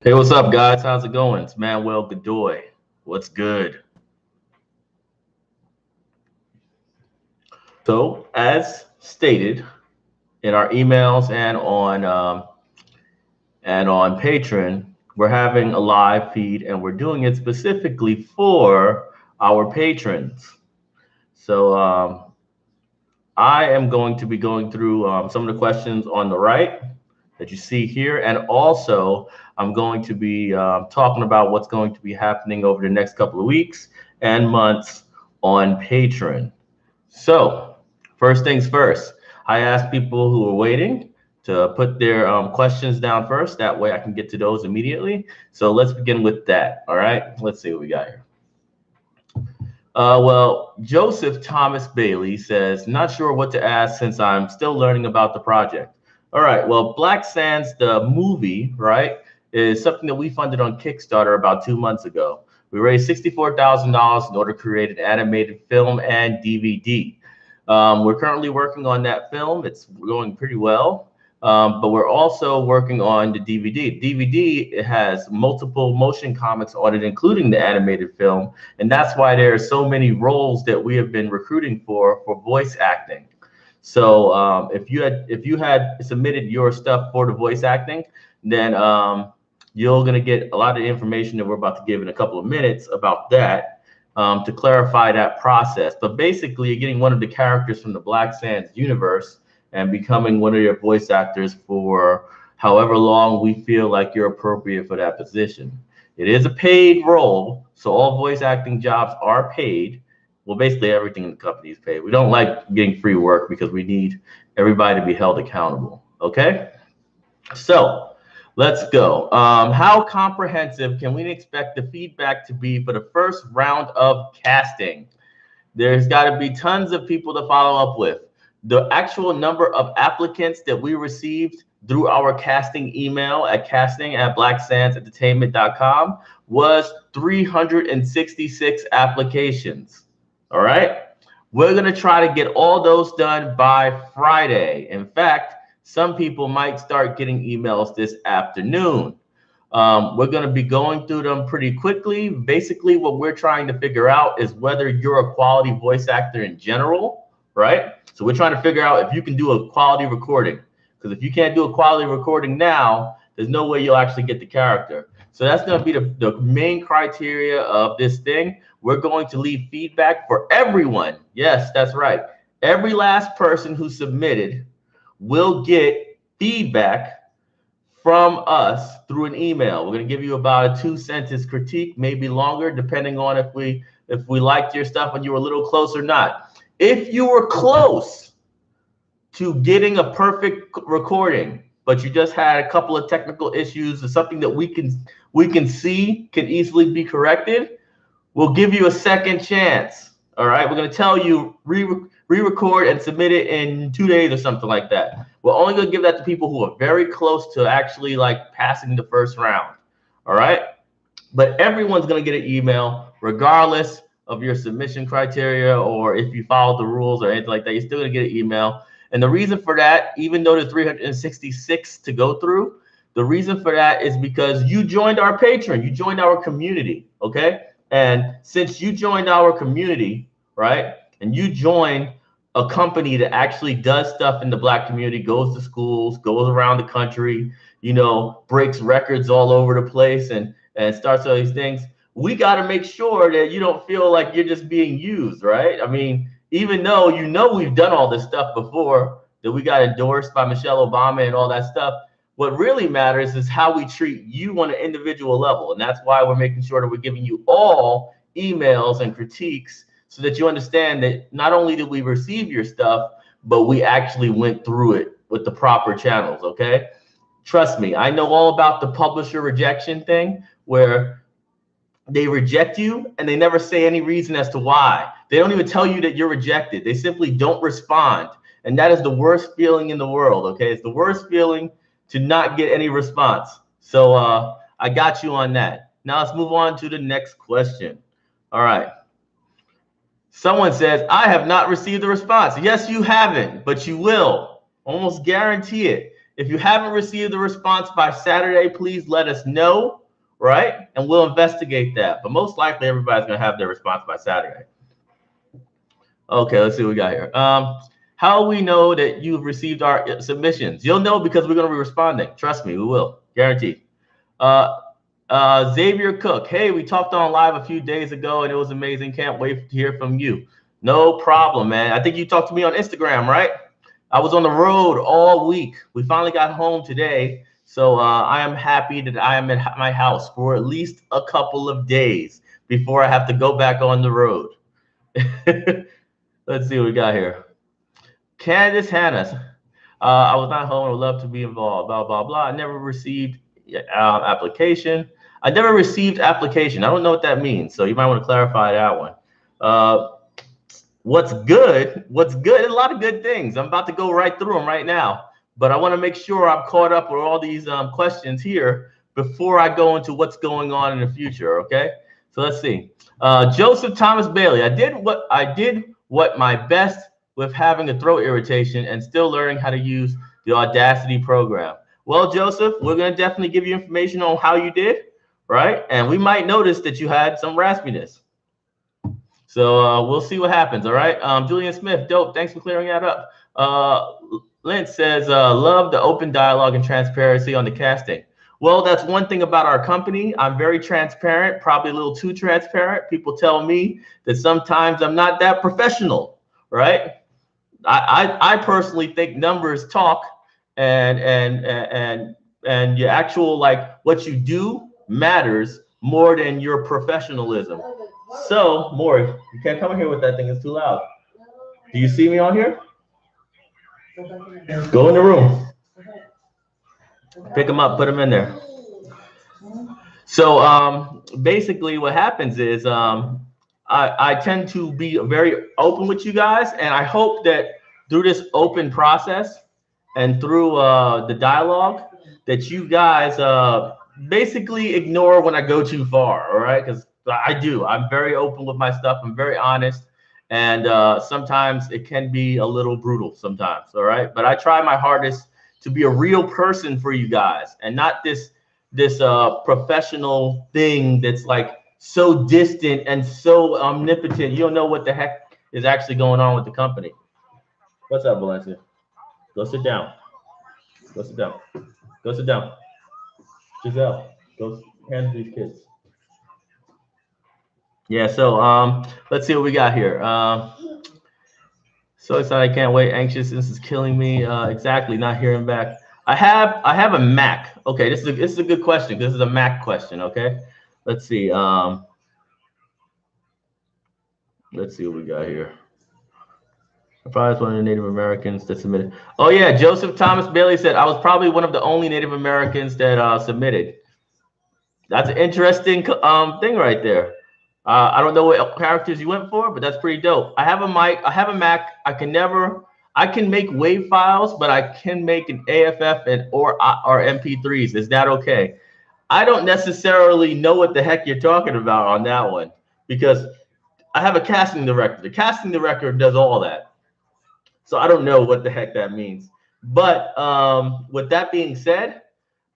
Hey, what's up, guys? How's it going? It's Manuel Godoy. What's good? So, as stated in our emails and on Patreon, we're having a live feed, and we're doing it specifically for our patrons. So, I am going to be going through some of the questions on the right that you see here, and also I'm going to be talking about what's going to be happening over the next couple of weeks and months on Patreon. So, first things first, I asked people who are waiting to put their questions down first. That way I can get to those immediately. So, let's begin with that. All right, let's see what we got here. Well, Joseph Thomas Bailey says, not sure what to ask since I'm still learning about the project. All right, well, Black Sands, the movie, right, is something that we funded on Kickstarter about 2 months ago. We raised $64,000 in order to create an animated film and DVD. We're currently working on that film. It's going pretty well. But we're also working on the DVD. DVD, it has multiple motion comics on it, including the animated film. And that's why there are so many roles that we have been recruiting for voice acting. So if you had submitted your stuff for the voice acting, then you're going to get a lot of information that we're about to give in a couple of minutes about that to clarify that process. But basically, you're getting one of the characters from the Black Sands universe and becoming one of your voice actors for however long we feel like you're appropriate for that position. It is a paid role, so all voice acting jobs are paid. Well, basically everything in the company is paid. We don't like getting free work because we need everybody to be held accountable. Okay, so let's go. How comprehensive can we expect the feedback to be for the first round of casting? There's got to be tons of people to follow up with. The actual number of applicants that we received through our casting email at casting@blacksandsentertainment.com was 366 applications. All right. We're going to try to get all those done by Friday. In fact, some people might start getting emails this afternoon. We're going to be going through them pretty quickly. Basically, what we're trying to figure out is whether you're a quality voice actor in general, right? So we're trying to figure out if you can do a quality recording. Because if you can't do a quality recording now, there's no way you'll actually get the character. So that's going to be the main criteria of this thing. We're going to leave feedback for everyone. Yes, that's right. Every last person who submitted will get feedback from us through an email. We're going to give you about a 2 sentence critique, maybe longer, depending on if we liked your stuff and you were a little close or not. If you were close to getting a perfect recording, but you just had a couple of technical issues or something that we can see can easily be corrected, we'll give you a second chance. All right, we're going to tell you re-record and submit it in 2 days or something like that. We're only going to give that to people who are very close to actually like passing the first round. All right, but everyone's going to get an email regardless of your submission criteria or if you followed the rules or anything like that. You're still going to get an email. And the reason for that, even though there's 366 to go through, the reason for that is because you joined our Patreon, you joined our community, okay? And since you joined our community, right, and you joined a company that actually does stuff in the Black community, goes to schools, goes around the country, you know, breaks records all over the place and starts all these things, we got to make sure that you don't feel like you're just being used, right? I mean, even though you know we've done all this stuff before, that we got endorsed by Michelle Obama and all that stuff, what really matters is how we treat you on an individual level. And that's why we're making sure that we're giving you all emails and critiques so that you understand that not only did we receive your stuff, but we actually went through it with the proper channels, okay? Trust me, I know all about the publisher rejection thing where they reject you and they never say any reason as to why. They don't even tell you that you're rejected. They simply don't respond. And that is the worst feeling in the world, okay? It's the worst feeling to not get any response. So I got you on that. Now let's move on to the next question. All right. Someone says, I have not received a response. Yes, you haven't, but you will. Almost guarantee it. If you haven't received the response by Saturday, please let us know, right? And we'll investigate that. But most likely, everybody's going to have their response by Saturday. Okay, let's see what we got here. How we know that you've received our submissions? You'll know because we're going to be responding. Trust me, we will. Guaranteed. Xavier Cook. Hey, we talked on live a few days ago, and it was amazing. Can't wait to hear from you. No problem, man. I think you talked to me on Instagram, right? I was on the road all week. We finally got home today. So I am happy that I am at my house for at least a couple of days before I have to go back on the road. Let's see what we got here. Candace Hannah. I was not home. I would love to be involved. Blah, blah, blah. I never received application. I never received application. I don't know what that means. So you might want to clarify that one. What's good? What's good? A lot of good things. I'm about to go right through them right now. But I want to make sure I'm caught up with all these questions here before I go into what's going on in the future. Okay. So let's see. Joseph Thomas Bailey. I did what my best with having a throat irritation and still learning how to use the Audacity program. Well, Joseph, we're going to definitely give you information on how you did, right? And we might notice that you had some raspiness. So we'll see what happens, all right? Julian Smith, dope. Thanks for clearing that up. Lynn says, love the open dialogue and transparency on the casting. Well, that's one thing about our company. I'm very transparent, probably a little too transparent. People tell me that sometimes I'm not that professional, right? I personally think numbers talk, and your actual, like, what you do matters more than your professionalism. So, Maury, you can't come in here with that thing. It's too loud. Do you see me on here? Go in the room. Pick them up, put them in there. So basically what happens is I tend to be very open with you guys, and I hope that through this open process and through the dialogue that you guys basically ignore when I go too far, all right? Because I do. I'm very open with my stuff. I'm very honest, and sometimes it can be a little brutal sometimes, all right? But I try my hardest to be a real person for you guys, and not this professional thing that's like so distant and so omnipotent. You don't know what the heck is actually going on with the company. What's up, Valencia? Go sit down. Go sit down. Go sit down. Giselle, go handle these kids. Yeah, so let's see what we got here. So excited, I can't wait. Anxious, this is killing me. Exactly, not hearing back. I have a Mac. Okay, this is a good question. This is a Mac question. Okay, let's see. Let's see what we got here. I probably was one of the Native Americans that submitted. Oh yeah, Joseph Thomas Bailey said I was probably one of the only Native Americans that submitted. That's an interesting thing right there. I don't know what characters you went for, but that's pretty dope. I have a mic. I have a Mac. I can make WAV files, but I can make an AFF or MP3s. Is that okay? I don't necessarily know what the heck you're talking about on that one, because I have a casting director. The casting director does all that. So I don't know what the heck that means. But with that being said,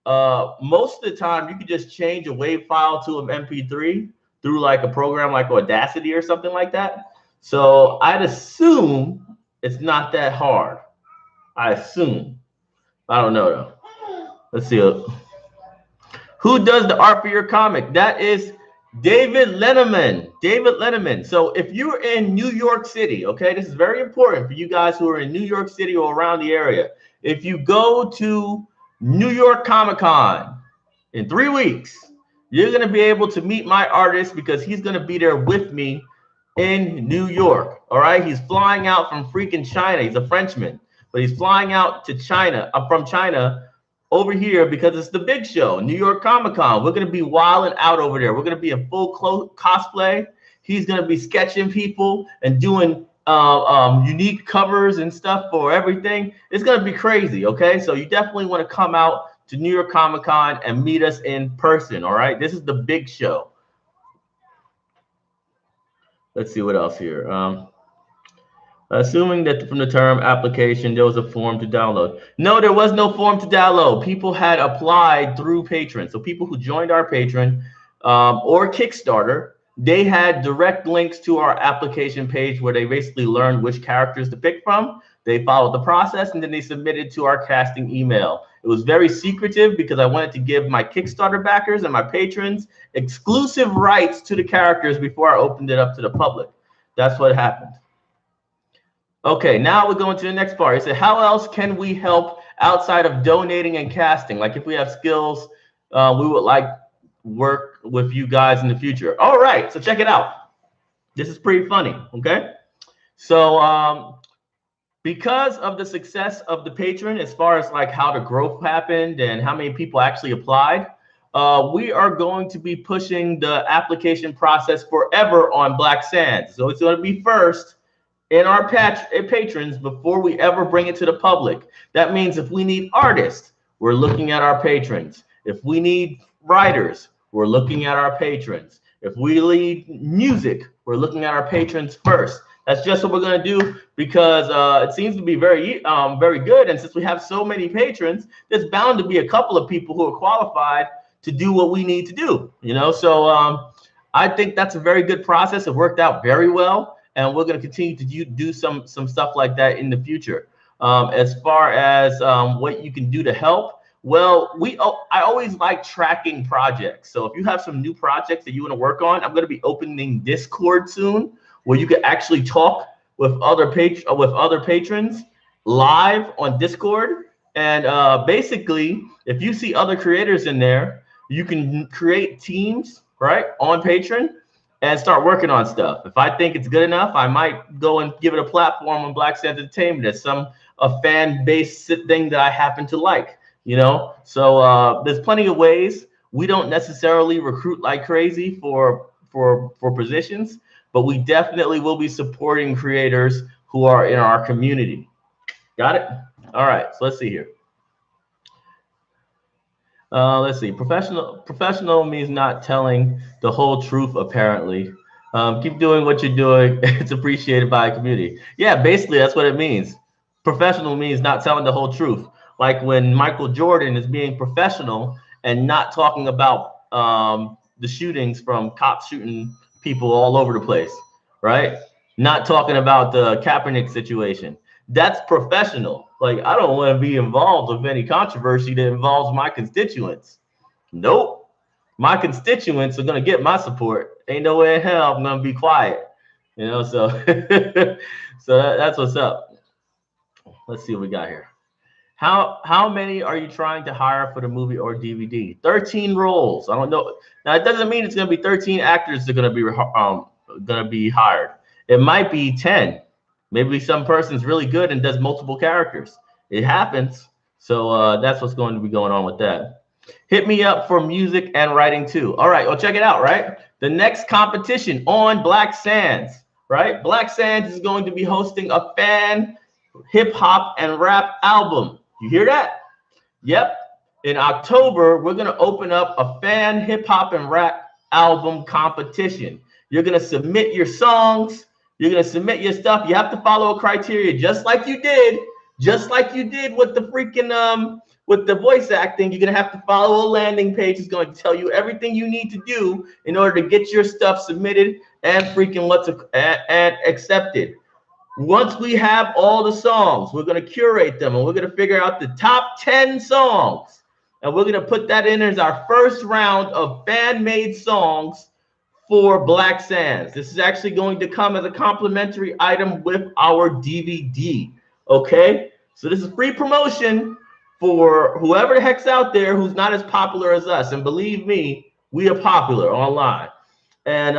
most of the time you can just change a WAV file to an MP3 through like a program like Audacity or something like that. So I'd assume it's not that hard. I assume. I don't know though. Let's see. Who does the art for your comic? That is David Lenneman. David Lenneman. So if you're in New York City, okay, this is very important for you guys who are in New York City or around the area. If you go to New York Comic-Con in 3 weeks, you're going to be able to meet my artist because he's going to be there with me in New York. All right. He's flying out from freaking China. He's a Frenchman, but he's flying out to China, from China over here because it's the big show, New York Comic-Con. We're going to be wilding out over there. We're going to be in full cosplay. He's going to be sketching people and doing unique covers and stuff for everything. It's going to be crazy. Okay. So you definitely want to come out to New York Comic-Con and meet us in person. All right. This is the big show. Let's see what else here. Assuming that from the term application, there was a form to download. No, there was no form to download. People had applied through Patron. So people who joined our Patron or Kickstarter, they had direct links to our application page where they basically learned which characters to pick from. They followed the process and then they submitted to our casting email. It was very secretive because I wanted to give my Kickstarter backers and my patrons exclusive rights to the characters before I opened it up to the public. That's what happened. Okay, now we're going to the next part. It said, how else can we help outside of donating and casting? Like if we have skills, we would like work with you guys in the future. All right, so check it out. This is pretty funny, okay? So because of the success of the Patron, as far as like how the growth happened and how many people actually applied, we are going to be pushing the application process forever on Black Sands. So it's going to be first in our patrons before we ever bring it to the public. That means if we need artists, we're looking at our patrons. If we need writers, we're looking at our patrons. If we need music, we're looking at our patrons first. That's just what we're going to do because it seems to be very good. And since we have so many patrons, there's bound to be a couple of people who are qualified to do what we need to do. You know, so I think that's a very good process. It worked out very well. And we're going to continue to do some stuff like that in the future. As far as what you can do to help, well, I always like tracking projects. So if you have some new projects that you want to work on, I'm going to be opening Discord soon, where you can actually talk with other patrons live on Discord. And basically, if you see other creators in there, you can create teams, right, on Patreon and start working on stuff. If I think it's good enough, I might go and give it a platform on Black Sands Entertainment as a fan-based thing that I happen to like, you know? So there's plenty of ways. We don't necessarily recruit like crazy for positions, but we definitely will be supporting creators who are in our community. Got it? All right, so let's see here. Let's see. Professional means not telling the whole truth, apparently. Keep doing what you're doing. It's appreciated by a community. Yeah, basically, that's what it means. Professional means not telling the whole truth. Like when Michael Jordan is being professional and not talking about the shootings from cops shooting people all over the place, right? Not talking about the Kaepernick situation. That's professional. Like, I don't want to be involved with any controversy that involves my constituents. Nope. My constituents are going to get my support. Ain't no way in hell I'm going to be quiet. You know, so that's what's up. Let's see what we got here. How many are you trying to hire for the movie or DVD? 13 roles. I don't know. Now, it doesn't mean it's going to be 13 actors that are going to be hired. It might be 10. Maybe some person's really good and does multiple characters. It happens. So that's what's going to be going on with that. Hit me up for music and writing too. All right, well, check it out, right? The next competition on Black Sands, right? Black Sands is going to be hosting a fan hip hop and rap album. You hear that? Yep. In October, we're going to open up a fan hip hop and rap album competition. You're going to submit your songs. You're going to submit your stuff. You have to follow a criteria just like you did with the freaking with the voice acting. You're going to have to follow a landing page. It's going to tell you everything you need to do in order to get your stuff submitted and freaking and accepted. Once we have all the songs, we're going to curate them and we're going to figure out the top 10 songs. And we're going to put that in as our first round of fan-made songs for Black Sands. This is actually going to come as a complimentary item with our DVD. Okay, so this is free promotion for whoever the heck's out there who's not as popular as us. And believe me, we are popular online. And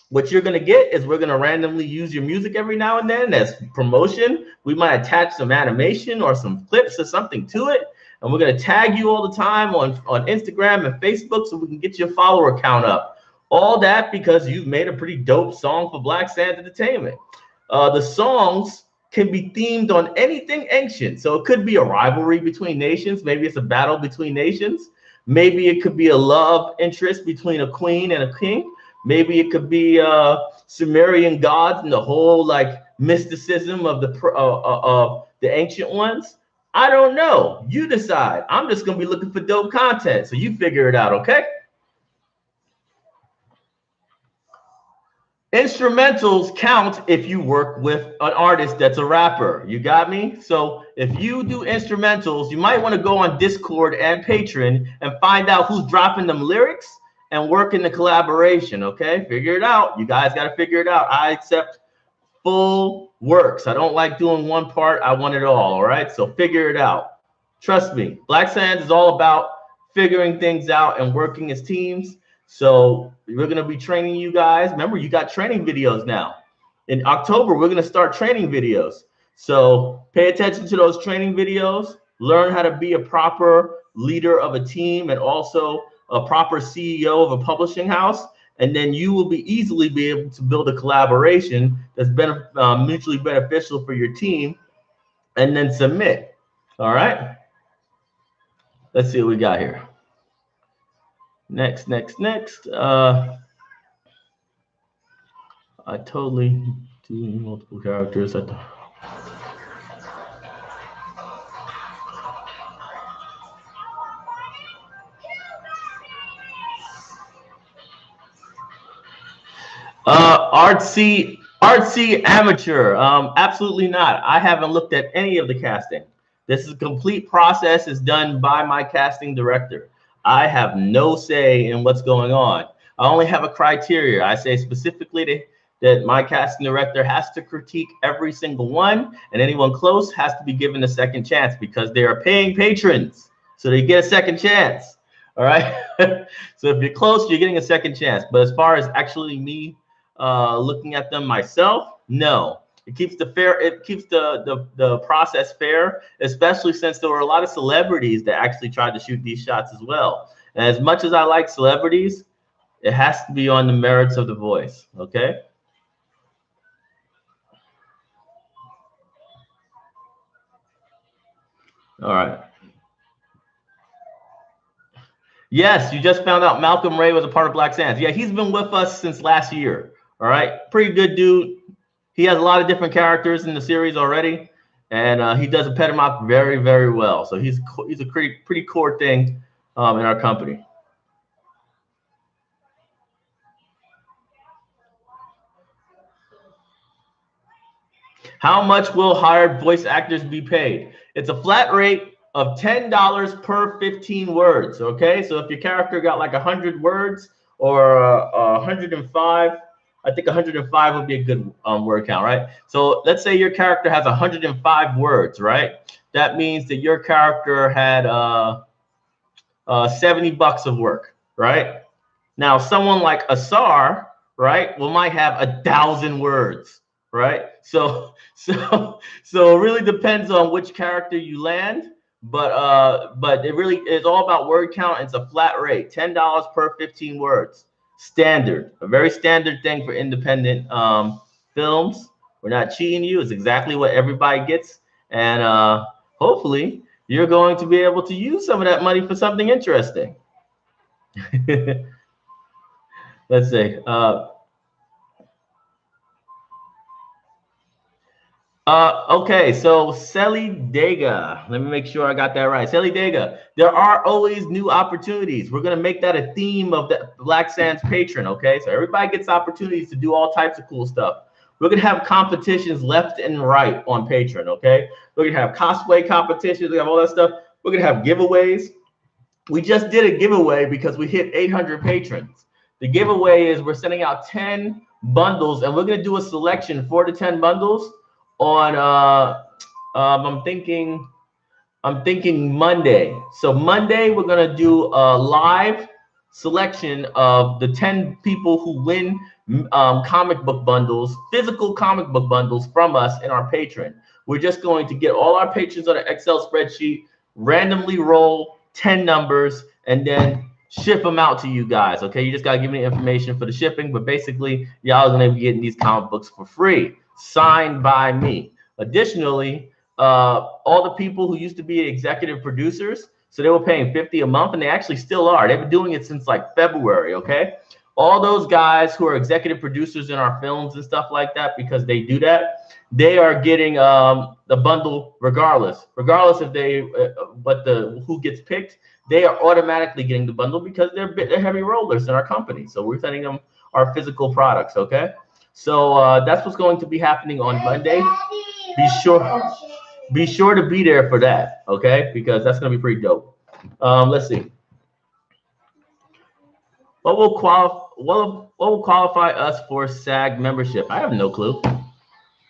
what you're going to get is we're going to randomly use your music every now and then as promotion. We might attach some animation or some clips or something to it. And we're going to tag you all the time on Instagram and Facebook so we can get your follower count up. All that because you've made a pretty dope song for Black Sands Entertainment. The songs can be themed on anything ancient. So it could be a rivalry between nations. Maybe it's a battle between nations. Maybe it could be a love interest between a queen and a king. Maybe it could be Sumerian gods and the whole like mysticism of the ancient ones? I don't know. You decide. I'm just gonna be looking for dope content, so you figure it out, okay? Instrumentals count if you work with an artist that's a rapper. You got me? So if you do instrumentals, you might want to go on Discord and Patreon and find out who's dropping them lyrics and work in the collaboration, okay? Figure it out. You guys got to figure it out. I accept full works. I don't like doing one part. I want it all right? So figure it out. Trust me. Black Sands is all about figuring things out and working as teams. So we're going to be training you guys. Remember, you got training videos now. In October, we're going to start training videos. So pay attention to those training videos. Learn how to be a proper leader of a team and also a proper CEO of a publishing house. And then you will easily be able to build a collaboration that's been mutually beneficial for your team and then submit. All right. Let's see what we got here. Next. I totally do multiple characters. Artsy amateur. Absolutely not. I haven't looked at any of the casting. This is a complete process is done by my casting director. I have no say in what's going on. I only have a criteria. I say specifically that my casting director has to critique every single one, and anyone close has to be given a second chance because they are paying patrons. So they get a second chance. All right. So if you're close, you're getting a second chance. But as far as actually me looking at them myself, no. It keeps the process fair, especially since there were a lot of celebrities that actually tried to shoot these shots as well. And as much as I like celebrities, it has to be on the merits of the voice, okay? All right. Yes, you just found out Malcolm Ray was a part of Black Sands. Yeah, he's been with us since last year. All right, pretty good dude. He has a lot of different characters in the series already, and he does a Petamok very, very well. So he's a pretty core thing in our company. How much will hired voice actors be paid? It's a flat rate of $10 per 15 words. Okay, so if your character got like 100 words or 105. I think 105 would be a good word count, right? So let's say your character has 105 words, right? That means that your character had $70 of work, right? Now, someone like Asar, right, might have 1,000 words, right? So it really depends on which character you land, but it's all about word count. It's a flat rate, $10 per 15 words. Standard, a very standard thing for independent films. We're not cheating you. It's exactly what everybody gets. And hopefully you're going to be able to use some of that money for something interesting. Let's see. Okay, so Sally Dega. Let me make sure I got that right. Sally Dega. There are always new opportunities. We're gonna make that a theme of the Black Sands Patron. Okay, so everybody gets opportunities to do all types of cool stuff. We're gonna have competitions left and right on Patron. Okay, we're gonna have cosplay competitions. We have all that stuff. We're gonna have giveaways. We just did a giveaway because we hit 800 patrons. The giveaway is we're sending out 10 bundles, and we're gonna do a selection for the 10 bundles on I'm thinking Monday. So Monday we're gonna do a live selection of the 10 people who win comic book bundles, physical comic book bundles from us in our Patreon. We're just going to get all our patrons on an Excel spreadsheet, randomly roll 10 numbers, and then ship them out to you guys. Okay, you just gotta give me the information for the shipping, but basically y'all are gonna be getting these comic books for free, signed by me. Additionally, all the people who used to be executive producers, so they were paying $50 a month, and they actually still are. They've been doing it since like February. Okay, all those guys who are executive producers in our films and stuff like that, because they do that, they are getting the bundle regardless if they who gets picked. They are automatically getting the bundle because they're heavy rollers in our company. So we're sending them our physical products. Okay, so that's what's going to be happening on Monday. Be sure to be there for that. Okay, because that's going to be pretty dope. Let's see. What will qualify us for SAG membership? I have no clue.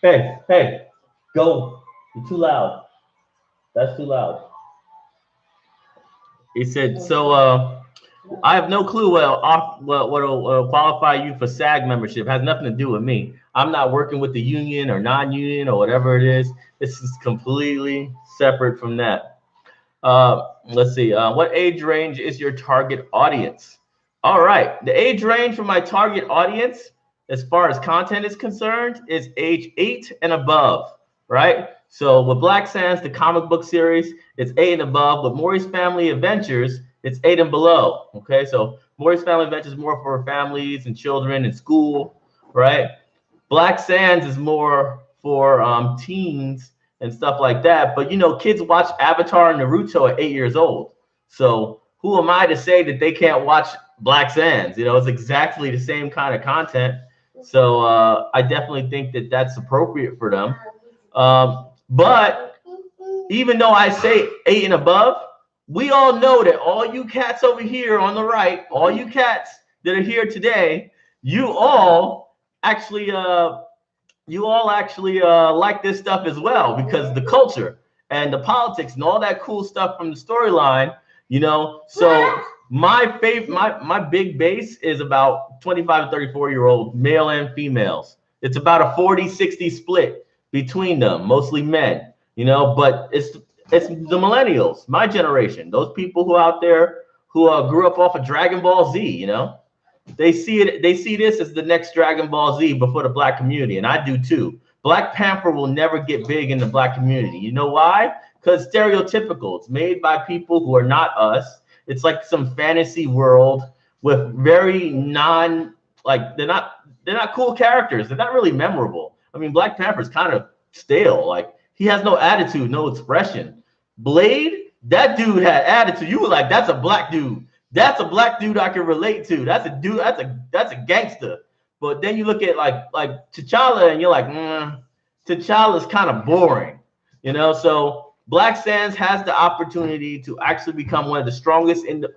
Hey, go. You're too loud. That's too loud. He said, so I have no clue what will qualify you for SAG membership. It has nothing to do with me. I'm not working with the union or non-union or whatever it is. This is completely separate from that. Let's see. What age range is your target audience? All right. The age range for my target audience, as far as content is concerned, is age 8 and above, right? So with Black Sands, the comic book series, it's 8 and above. With Maury's Family Adventures, it's 8 and below. Okay, so Maury's Family Adventures is more for families and children and school, right? Black Sands is more for teens and stuff like that. But you know, kids watch Avatar and Naruto at 8 years old. So who am I to say that they can't watch Black Sands? You know, it's exactly the same kind of content. So I definitely think that that's appropriate for them. But even though I say 8 and above, we all know that all you cats over here on the right, all you cats that are here today, you all actually like this stuff as well, because the culture and the politics and all that cool stuff from the storyline, you know. So my big base is about 25 to 34-year-old male and females. It's about a 40-60 split between them, mostly men, you know, but it's the millennials, my generation, those people who out there who grew up off of Dragon Ball Z, you know. They see this as the next Dragon Ball Z before the Black community, and I do too. Black Panther will never get big in the Black community. You know why? Because stereotypical. It's made by people who are not us. It's like some fantasy world with very they're not cool characters. They're not really memorable. I mean, Black Panther's kind of stale. Like, he has no attitude, no expression. Blade, that dude had attitude. You were like, that's a black dude. That's a black dude I can relate to. That's a dude. That's a gangster. But then you look at like T'Challa, and you're like, T'Challa's kind of boring, you know. So Black Sands has the opportunity to actually become one of the strongest in the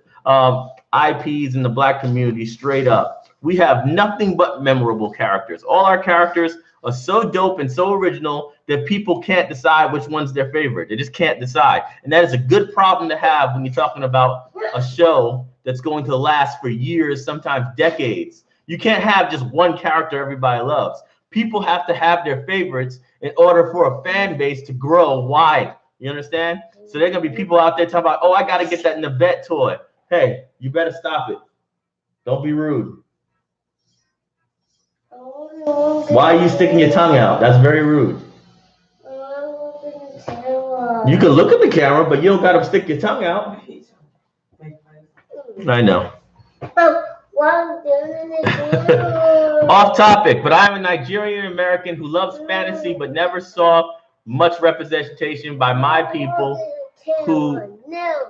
IPs in the Black community. Straight up, we have nothing but memorable characters. All our characters are so dope and so original that people can't decide which one's their favorite. They just can't decide. And that is a good problem to have when you're talking about a show that's going to last for years, sometimes decades. You can't have just one character everybody loves. People have to have their favorites in order for a fan base to grow wide. You understand? So there are going to be people out there talking about, oh, I got to get that Navette toy. Hey, you better stop it. Don't be rude. Why are you sticking your tongue out? That's very rude. You can look at the camera, but you don't got to stick your tongue out. I know. Off topic, but I'm a Nigerian American who loves fantasy but never saw much representation by my people who...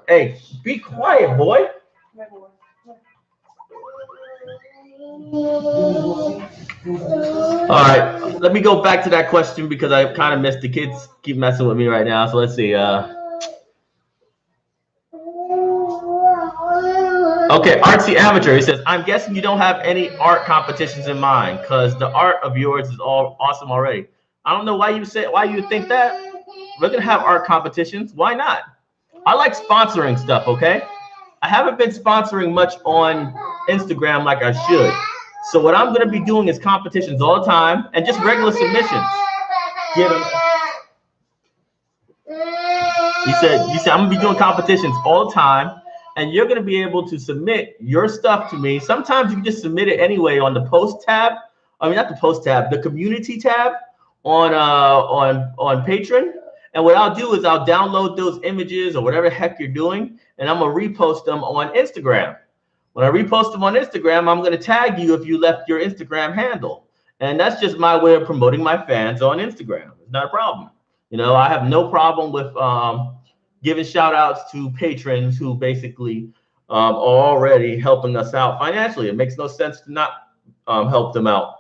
Hey, be quiet, boy. All right, let me go back to that question because I kind of missed. The kids keep messing with me right now. So let's see. Okay, Artsy Amateur. He says, I'm guessing you don't have any art competitions in mind because the art of yours is all awesome already. I don't know why you think that. We're gonna have art competitions. Why not? I like sponsoring stuff. Okay, I haven't been sponsoring much on Instagram like I should. So what I'm going to be doing is competitions all the time and just regular submissions. Get them. He said, I'm going to be doing competitions all the time, and you're going to be able to submit your stuff to me. Sometimes you can just submit it anyway on the post tab. I mean, not the post tab, the community tab on Patron. And what I'll do is I'll download those images or whatever the heck you're doing, and I'm going to repost them on Instagram. When I repost them on Instagram, I'm going to tag you if you left your Instagram handle. And that's just my way of promoting my fans on Instagram. It's not a problem. You know, I have no problem with giving shout outs to patrons who basically are already helping us out financially. It makes no sense to not help them out.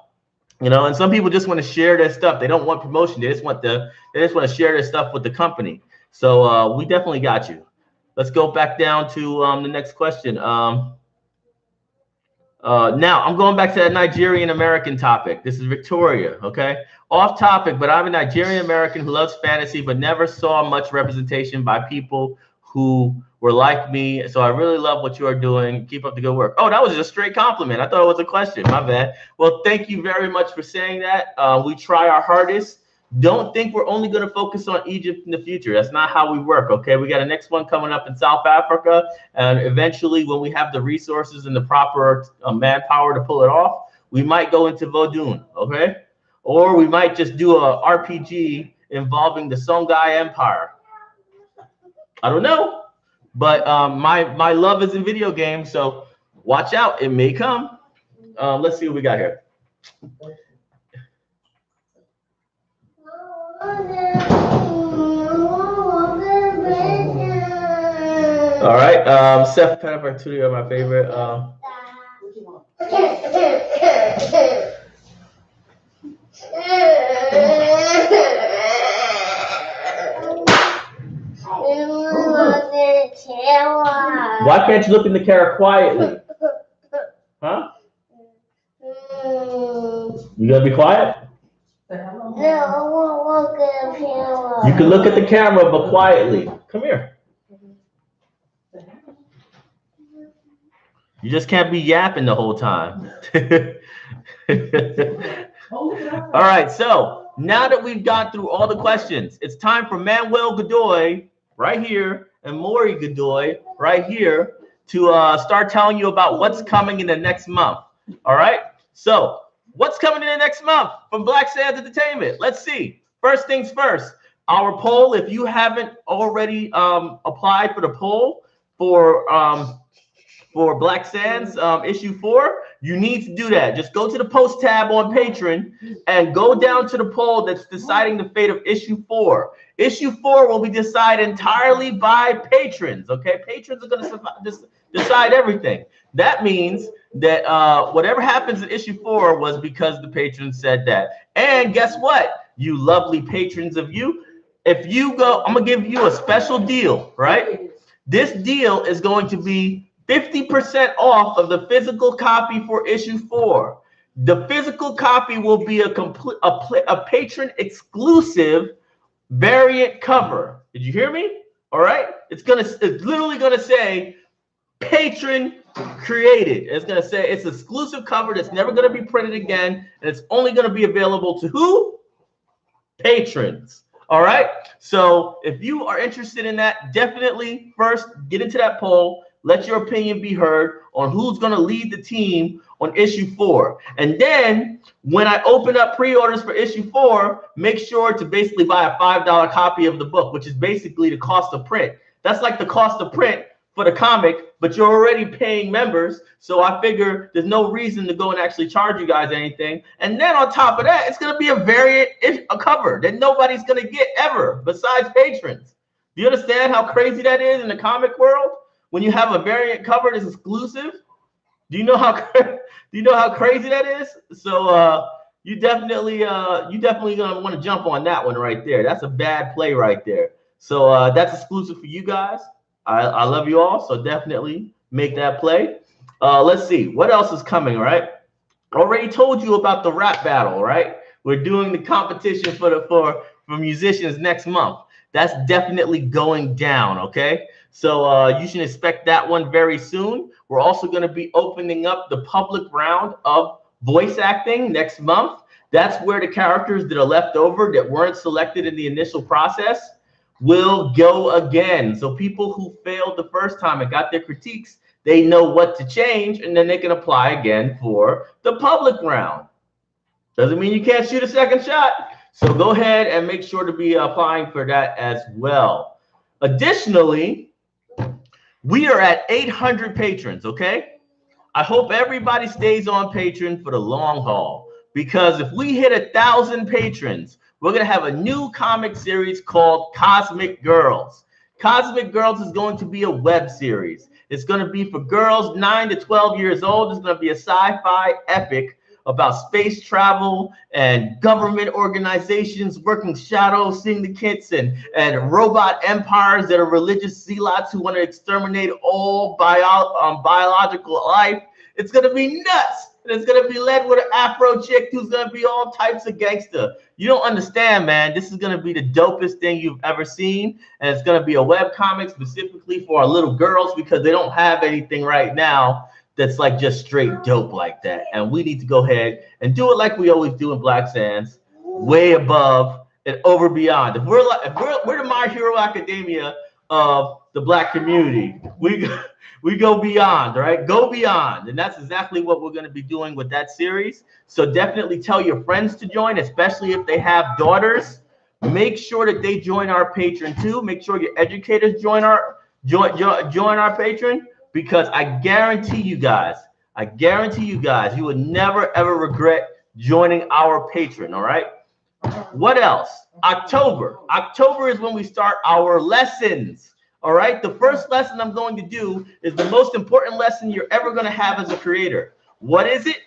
You know, and some people just want to share their stuff. They don't want promotion. They just want to share their stuff with the company. So we definitely got you. Let's go back down to the next question. Now I'm going back to that Nigerian American topic. This is Victoria, okay? Off topic, but I'm a Nigerian American who loves fantasy, but never saw much representation by people who were like me. So I really love what you are doing. Keep up the good work. Oh, that was just a straight compliment. I thought it was a question. My bad. Well, thank you very much for saying that. We try our hardest. Don't think we're only going to focus on Egypt in the future. That's not how we work, okay? We got a next one coming up in South Africa, and eventually when we have the resources and the proper manpower to pull it off, we might go into Vodun, okay? Or we might just do a RPG involving the Songhai Empire. I don't know, but my love is in video games, so watch out. It may come. Let's see what we got here. All right, Seth Pepper, two are my favorite. Why can't you look in the camera quietly? Huh? You gonna be quiet? No, I won't look at the camera. You can look at the camera, but quietly. Come here. You just can't be yapping the whole time. All right, so now that we've gone through all the questions, it's time for Manuel Godoy right here and Maury Godoy right here to start telling you about what's coming in the next month. All right, so what's coming in the next month from Black Sands Entertainment? Let's see. First things first, our poll. If you haven't already applied for the poll for Black Sands issue 4, you need to do that. Just go to the post tab on Patreon and go down to the poll that's deciding the fate of issue 4. Issue 4 will be decided entirely by patrons. Okay, patrons are going to decide everything. That means that whatever happens in issue 4 was because the patrons said that. And guess what, you lovely patrons of you, if you go, I'm gonna give you a special deal, right? This deal is going to be 50% off of the physical copy for issue 4. The physical copy will be a patron exclusive variant cover. Did you hear me? All right. It's literally gonna say patron created. It's gonna say it's exclusive cover that's never gonna be printed again, and it's only gonna be available to who? Patrons. All right. So if you are interested in that, definitely first get into that poll. Let your opinion be heard on who's going to lead the team on issue 4. And then when I open up pre-orders for issue 4, make sure to basically buy a $5 copy of the book, which is basically the cost of print. That's like the cost of print for the comic, but you're already paying members. So I figure there's no reason to go and actually charge you guys anything. And then on top of that, it's going to be a variant, a cover that nobody's going to get ever besides patrons. Do you understand how crazy that is in the comic world? When you have a variant cover that's exclusive, do you know how crazy that is? So you definitely gonna want to jump on that one right there. That's a bad play right there. So that's exclusive for you guys. I love you all, so definitely make that play. Let's see what else is coming. Right, already told you about the rap battle. Right, we're doing the competition for musicians next month. That's definitely going down. Okay. So you should expect that one very soon. We're also going to be opening up the public round of voice acting next month. That's where the characters that are left over that weren't selected in the initial process will go again. So people who failed the first time and got their critiques, they know what to change, and then they can apply again for the public round. Doesn't mean you can't shoot a second shot. So go ahead and make sure to be applying for that as well. Additionally, we are at 800 patrons, okay? I hope everybody stays on Patreon for the long haul, because if we hit 1,000 patrons, we're going to have a new comic series called Cosmic Girls. Cosmic Girls is going to be a web series. It's going to be for girls 9 to 12 years old. It's going to be a sci-fi epic about space travel and government organizations working shadows, seeing the kids, and robot empires that are religious zealots who want to exterminate all biological life. It's going to be nuts. And it's going to be led with an Afro chick who's going to be all types of gangster. You don't understand, man. This is going to be the dopest thing you've ever seen. And it's going to be a web comic specifically for our little girls, because they don't have anything right now that's like just straight dope like that. And we need to go ahead and do it like we always do in Black Sands, way above and over beyond. If we're the My Hero Academia of the Black community, we go beyond, right? Go beyond. And that's exactly what we're going to be doing with that series. So definitely tell your friends to join, especially if they have daughters. Make sure that they join our Patreon too. Make sure your educators join our Patreon, because I guarantee you guys, you would never ever regret joining our Patreon, all right? What else? October is when we start our lessons. All right, the first lesson I'm going to do is the most important lesson you're ever going to have as a creator. What is it?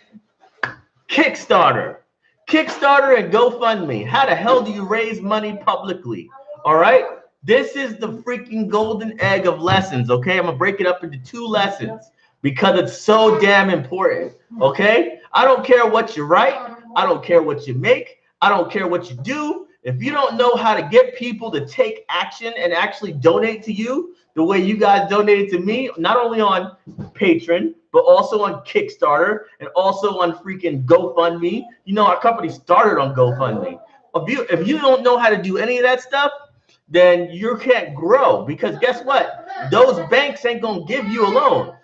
Kickstarter and GoFundMe. How the hell do you raise money publicly? All right, this is the freaking golden egg of lessons. Okay, I'm gonna break it up into 2 lessons because it's so damn important. Okay, I don't care what you write, I don't care what you make, I don't care what you do. If you don't know how to get people to take action and actually donate to you the way you guys donated to me, not only on Patreon, but also on Kickstarter and also on freaking GoFundMe. You know, our company started on GoFundMe. If you don't know how to do any of that stuff, then you can't grow, because guess what? Those banks ain't going to give you a loan.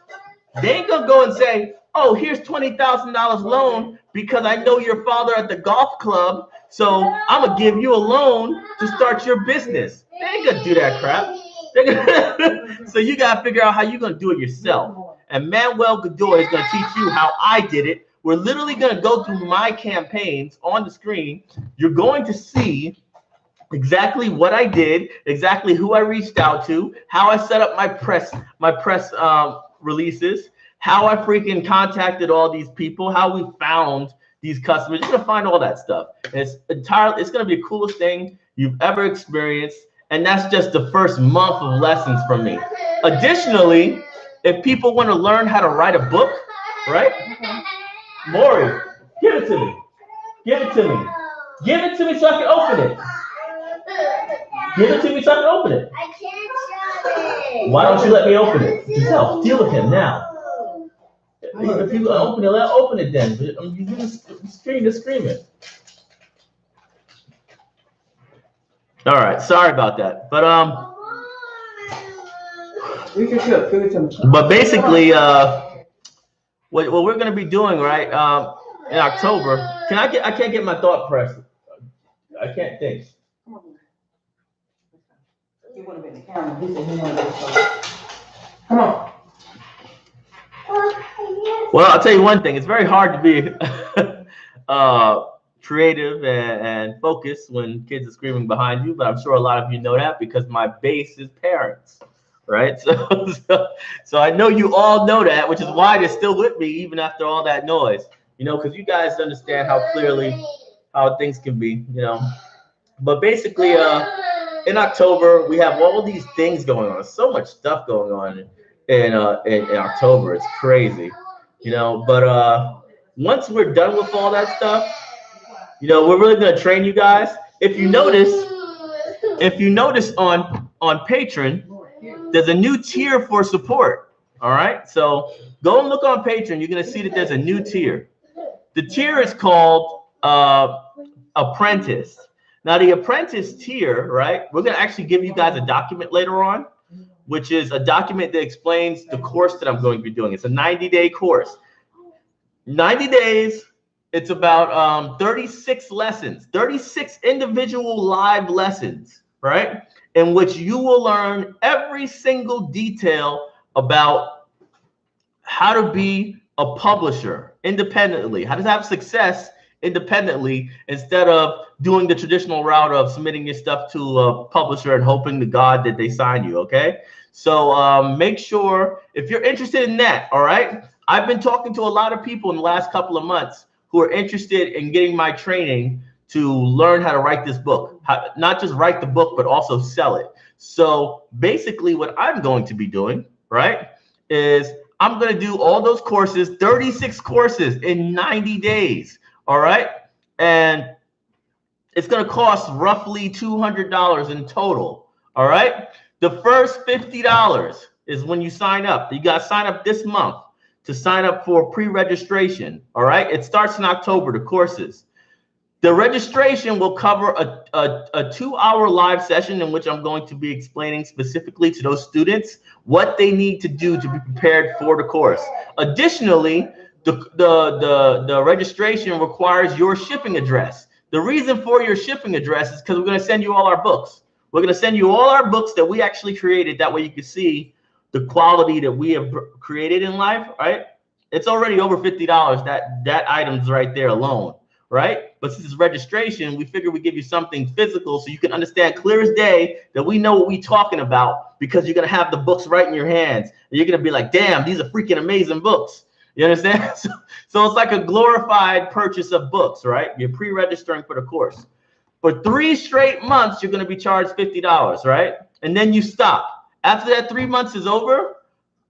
They ain't going to go and say, oh, here's $20,000 loan because I know your father at the golf club, so I'm going to give you a loan to start your business. They ain't going to do that crap. So you got to figure out how you're going to do it yourself. And Manuel Godoy is going to teach you how I did it. We're literally going to go through my campaigns on the screen. You're going to see exactly what I did, exactly who I reached out to, how I set up my press releases, how I freaking contacted all these people, how we found these customers. You're gonna find all that stuff. And it's gonna be the coolest thing you've ever experienced. And that's just the first month of lessons from me. Additionally, if people want to learn how to write a book, right? Maury, give it to me. Give it to me. Give it to me so I can open it. Give it to me so I can open it. I can't show it. Why don't you let me open it yourself? Deal with him now. If you open it, open it then. You're just screaming. All right, sorry about that. But basically, what we're gonna be doing, right? In October, I can't get my thought pressed. I can't think. He would have been the camera. He said he wanted to. Come on. Well, I'll tell you one thing. It's very hard to be creative and focused when kids are screaming behind you, but I'm sure a lot of you know that because my base is parents, right? So I know you all know that, which is why they're still with me even after all that noise, you know, because you guys understand how clearly how things can be, you know. But basically, in October, we have all these things going on. So much stuff going on in October. It's crazy, you know. But once we're done with all that stuff, you know, we're really gonna train you guys. If you notice on Patreon, there's a new tier for support. All right, so go and look on Patreon. You're gonna see that there's a new tier. The tier is called Apprentice. Now, the Apprentice tier, right? We're gonna actually give you guys a document later on, which is a document that explains the course that I'm going to be doing. It's a 90-day course. 90 days. It's about 36 lessons, 36 individual live lessons, right? In which you will learn every single detail about how to be a publisher independently, how to have success independently instead of doing the traditional route of submitting your stuff to a publisher and hoping to God that they sign you, okay? So make sure, if you're interested in that, all right? I've been talking to a lot of people in the last couple of months who are interested in getting my training to learn how to write this book, not just write the book, but also sell it. So basically what I'm going to be doing, right, is I'm going to do all those courses, 36 courses in 90 days. All right. And it's going to cost roughly $200 in total. All right. The first $50 is when you sign up. You got to sign up this month to sign up for pre-registration. All right. It starts in October, the courses. The registration will cover a 2-hour live session in which I'm going to be explaining specifically to those students what they need to do to be prepared for the course. Additionally, the registration requires your shipping address. The reason for your shipping address is because we're going to send you all our books. We're going to send you all our books that we actually created. That way you can see the quality that we have created in life, right? It's already over $50, that item's right there alone. Right? But since it's registration, we figure we give you something physical so you can understand clear as day that we know what we're talking about, because you're going to have the books right in your hands. And you're going to be like, damn, these are freaking amazing books. You understand? So it's like a glorified purchase of books, right? You're pre-registering for the course. For 3 straight months, you're going to be charged $50, right? And then you stop. After that 3 months is over,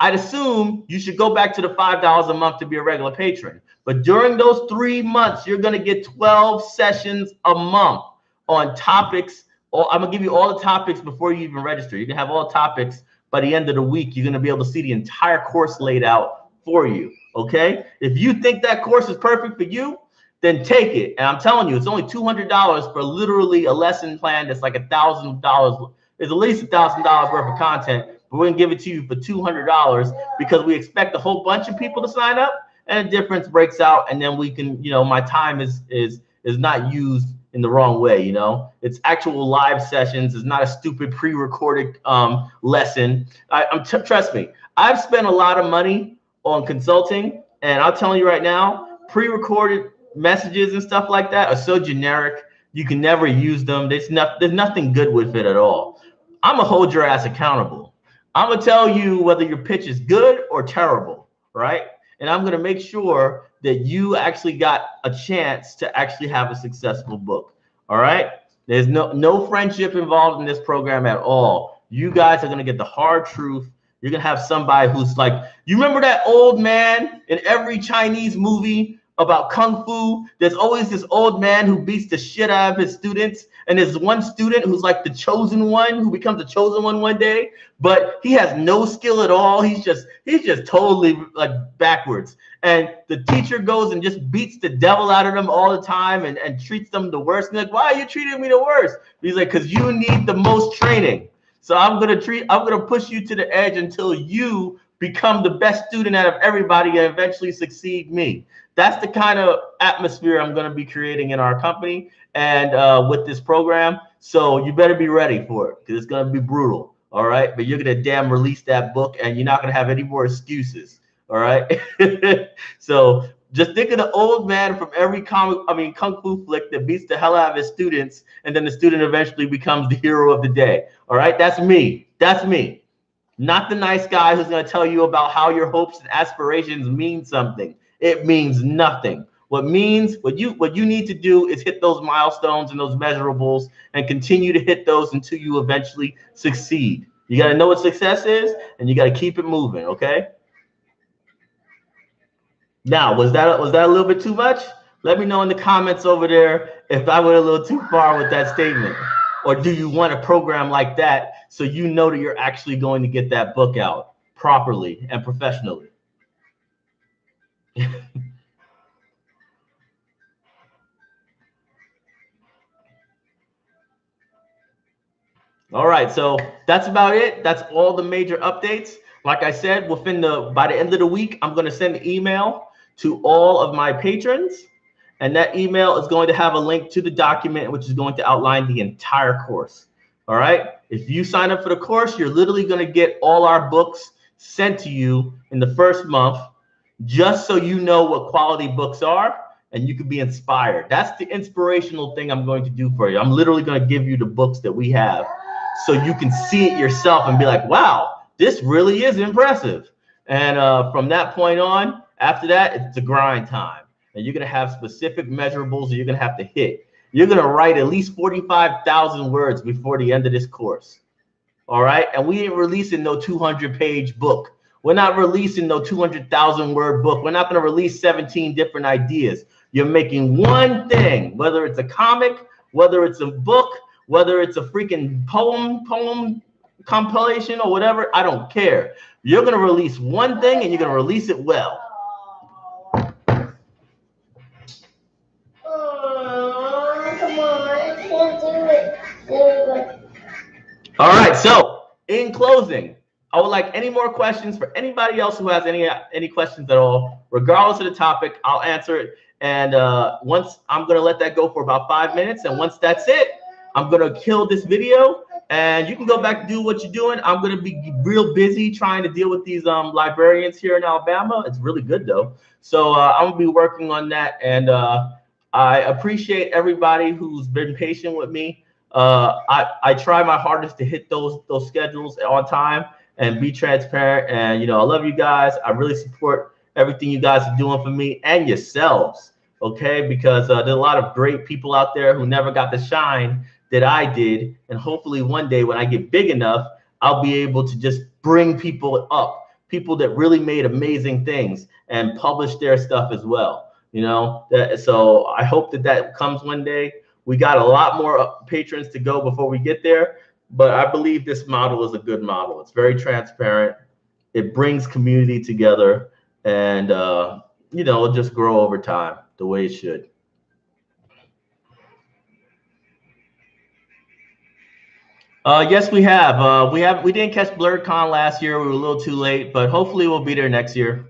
I'd assume you should go back to the $5 a month to be a regular patron. But during those 3 months, you're going to get 12 sessions a month on topics. I'm going to give you all the topics before you even register. You can have all topics by the end of the week. You're going to be able to see the entire course laid out for you. Okay? If you think that course is perfect for you, then take it. And I'm telling you, it's only $200 for literally a lesson plan that's like $1,000. It's at least $1,000 worth of content. But we're going to give it to you for $200 because we expect a whole bunch of people to sign up. And a difference breaks out, and then we can, my time is not used in the wrong way. It's actual live sessions. It's not a stupid pre-recorded lesson. Trust me, I've spent a lot of money on consulting, and I'll tell you right now, pre-recorded messages and stuff like that are so generic. You can never use them. There's nothing good with it at all. I'm gonna hold your ass accountable. I'm gonna tell you whether your pitch is good or terrible, right? And I'm going to make sure that you actually got a chance to actually have a successful book. All right. There's no friendship involved in this program at all. You guys are going to get the hard truth. You're going to have somebody who's like, you remember that old man in every Chinese movie about Kung Fu? There's always this old man who beats the shit out of his students. And there's one student who's like the chosen one, who becomes the chosen one day, but he has no skill at all. He's just totally like backwards. And the teacher goes and just beats the devil out of them all the time and treats them the worst. And like, why are you treating me the worst? He's like, because you need the most training. So I'm gonna push you to the edge until you become the best student out of everybody and eventually succeed me. That's the kind of atmosphere I'm going to be creating in our company and with this program. So you better be ready for it, because it's going to be brutal. All right. But you're going to damn release that book, and you're not going to have any more excuses. All right. So just think of the old man from every Kung Fu flick that beats the hell out of his students, and then the student eventually becomes the hero of the day. All right. That's me. That's me. Not the nice guy who's going to tell you about how your hopes and aspirations mean something. It means nothing. What you need to do is hit those milestones and those measurables and continue to hit those until you eventually succeed. You got to know what success is, and you got to keep it moving, okay? Now, was that a little bit too much? Let me know in the comments over there if I went a little too far with that statement. Or do you want a program like that so you know that you're actually going to get that book out properly and professionally? All right, so that's about it. That's all the major updates. Like I said, by the end of the week, I'm going to send an email to all of my patrons, and that email is going to have a link to the document, which is going to outline the entire course. All right, if you sign up for the course, you're literally going to get all our books sent to you in the first month. just so you know what quality books are and you can be inspired. That's the inspirational thing I'm going to do for you. I'm literally going to give you the books that we have so you can see it yourself and be like, wow, this really is impressive. And from that point on, after that, it's the grind time. And you're going to have specific measurables that you're going to have to hit. You're going to write at least 45,000 words before the end of this course. All right. And we ain't releasing no 200-page book. We're not releasing no 200,000 word book. We're not going to release 17 different ideas. You're making one thing, whether it's a comic, whether it's a book, whether it's a freaking poem compilation or whatever. I don't care. You're going to release one thing and you're going to release it well. Oh, come on, I can't do it. All right. So in closing, I would like any more questions for anybody else who has any questions at all, regardless of the topic. I'll answer it. And once I'm going to let that go for about 5 minutes. And once that's it, I'm going to kill this video and you can go back and do what you're doing. I'm going to be real busy trying to deal with these librarians here in Alabama. It's really good, though. So I'm going to be working on that. And I appreciate everybody who's been patient with me. I try my hardest to hit those schedules on time and be transparent. And, you know, I love you guys. I really support everything you guys are doing for me and yourselves. Okay, because there's a lot of great people out there who never got the shine that I did. And hopefully one day when I get big enough, I'll be able to just bring people up, people that really made amazing things and publish their stuff as well. You know, so I hope that comes one day. We got a lot more patrons to go before we get there, but I believe this model is a good model. It's very transparent. It brings community together and, you know, it'll just grow over time the way it should. Yes, we have. We didn't catch BlurredCon last year. We were a little too late, but hopefully we'll be there next year.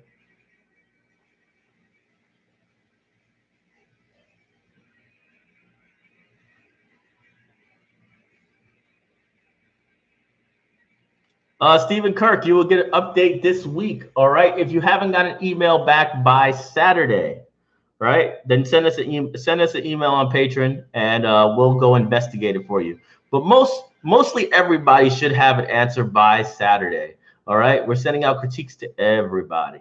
Stephen Kirk, you will get an update this week. All right. If you haven't got an email back by Saturday, right, then send us an email on Patreon, and we'll go investigate it for you. But mostly everybody should have an answer by Saturday. All right. We're sending out critiques to everybody.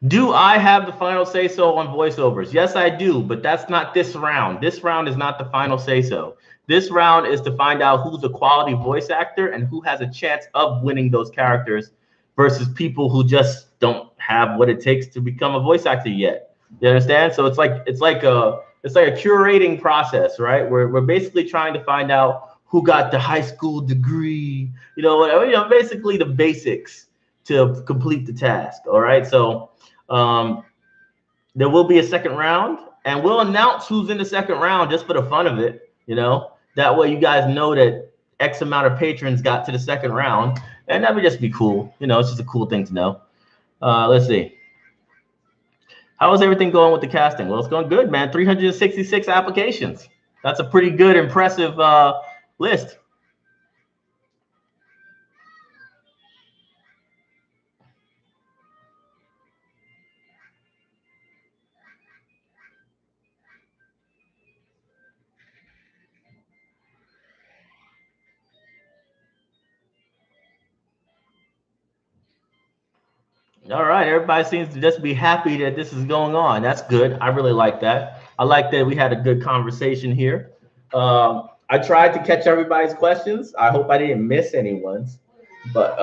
Do I have the final say so on voiceovers? Yes, I do, but that's not this round. This round is not the final say so. This round is to find out who's a quality voice actor and who has a chance of winning those characters versus people who just don't have what it takes to become a voice actor yet. You understand? So it's like a curating process, right? We're basically trying to find out who got the high school degree, basically the basics to complete the task. All right. So there will be a second round, and we'll announce who's in the second round just for the fun of it. You know, that way you guys know that X amount of patrons got to the second round, and that would just be cool. You know, it's just a cool thing to know. Let's see. How is everything going with the casting? Well, it's going good, man. 366 applications. That's a pretty good, impressive list. All right, everybody seems to just be happy that this is going on. That's good. I really like that. I like that we had a good conversation here. I tried to catch everybody's questions. I hope I didn't miss anyone's, but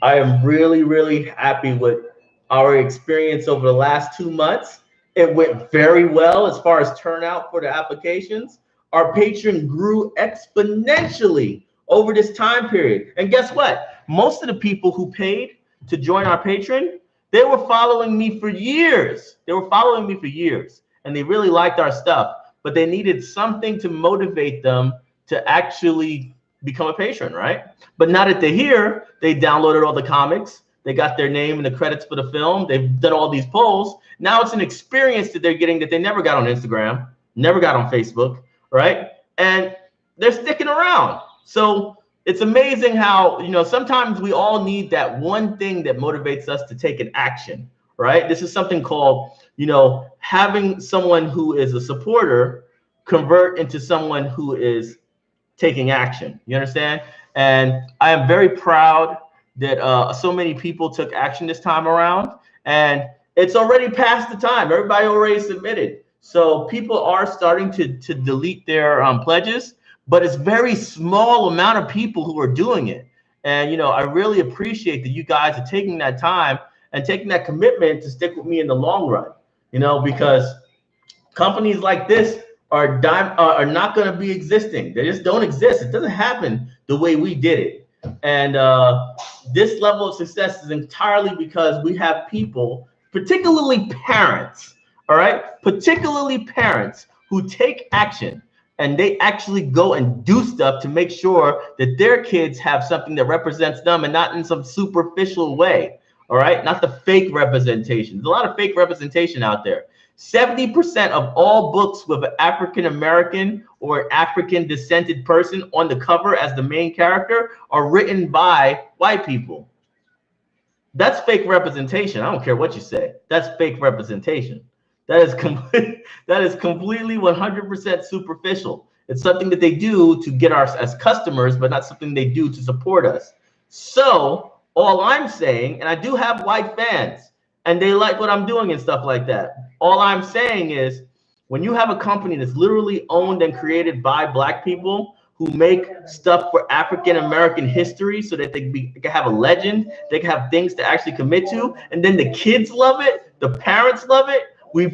I am really, really happy with our experience over the last 2 months. It went very well as far as turnout for the applications. Our Patreon grew exponentially over this time period. And guess what? Most of the people who paid to join our Patreon, they were following me for years. And they really liked our stuff, but they needed something to motivate them to actually become a patron, right? But now that they're here, they downloaded all the comics. They got their name in the credits for the film. They've done all these polls. Now it's an experience that they're getting that they never got on Instagram, never got on Facebook, right? And they're sticking around. So it's amazing how, sometimes we all need that one thing that motivates us to take an action, right? This is something called, having someone who is a supporter convert into someone who is taking action. You understand? And I am very proud that so many people took action this time around, and it's already past the time. Everybody already submitted. So people are starting to delete their pledges, but it's very small amount of people who are doing it. And, I really appreciate that you guys are taking that time and taking that commitment to stick with me in the long run, because companies like this are not going to be existing. They just don't exist. It doesn't happen the way we did it. And this level of success is entirely because we have people, particularly parents, all right, particularly parents who take action, and they actually go and do stuff to make sure that their kids have something that represents them, and not in some superficial way, all right, not the fake representation. There's a lot of fake representation out there. 70% of all books with an African American or African descended person on the cover as the main character are written by white people. That's fake representation. I don't care what you say. That's fake representation. That is completely 100% superficial. It's something that they do to get us as customers, but not something they do to support us. So all I'm saying, and I do have white fans, and they like what I'm doing and stuff like that. All I'm saying is, when you have a company that's literally owned and created by Black people who make stuff for African American history so that they can have a legend, they can have things to actually commit to, and then the kids love it, the parents love it,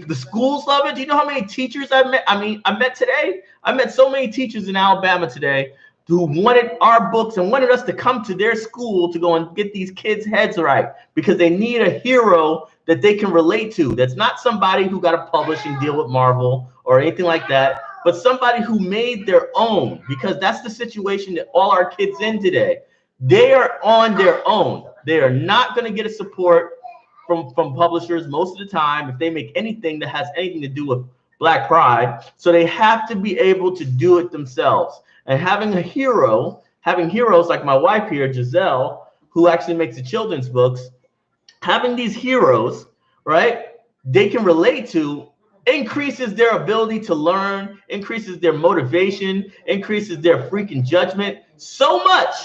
the schools love it. Do you know how many teachers I met? I met today. I met so many teachers in Alabama today who wanted our books and wanted us to come to their school to go and get these kids' heads right, because they need a hero that they can relate to. That's not somebody who got a publishing deal with Marvel or anything like that, but somebody who made their own, because that's the situation that all our kids in today. They are on their own. They are not going to get a support from publishers most of the time if they make anything that has anything to do with Black pride. So they have to be able to do it themselves. And having heroes like my wife here, Giselle, who actually makes the children's books, having these heroes, right, they can relate to, increases their ability to learn, increases their motivation, increases their freaking judgment so much.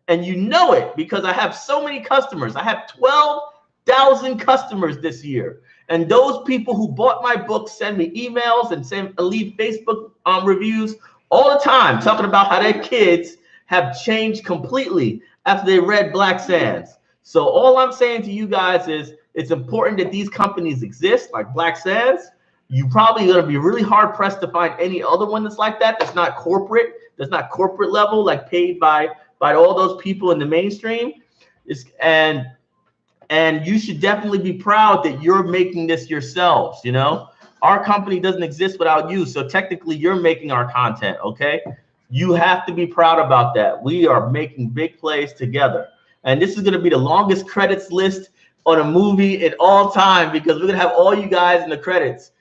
And you know it because I have so many customers. I have 12,000 customers this year. And those people who bought my book send me emails and leave Facebook reviews all the time, talking about how their kids have changed completely after they read Black Sands. So all I'm saying to you guys is, it's important that these companies exist, like Black Sands. You probably going to be really hard pressed to find any other one that's like that. That's not corporate level, like paid by all those people in the mainstream. And you should definitely be proud that you're making this yourselves. Our company doesn't exist without you. So technically you're making our content. Okay. You have to be proud about that. We are making big plays together. And this is going to be the longest credits list on a movie in all time, because we're going to have all you guys in the credits.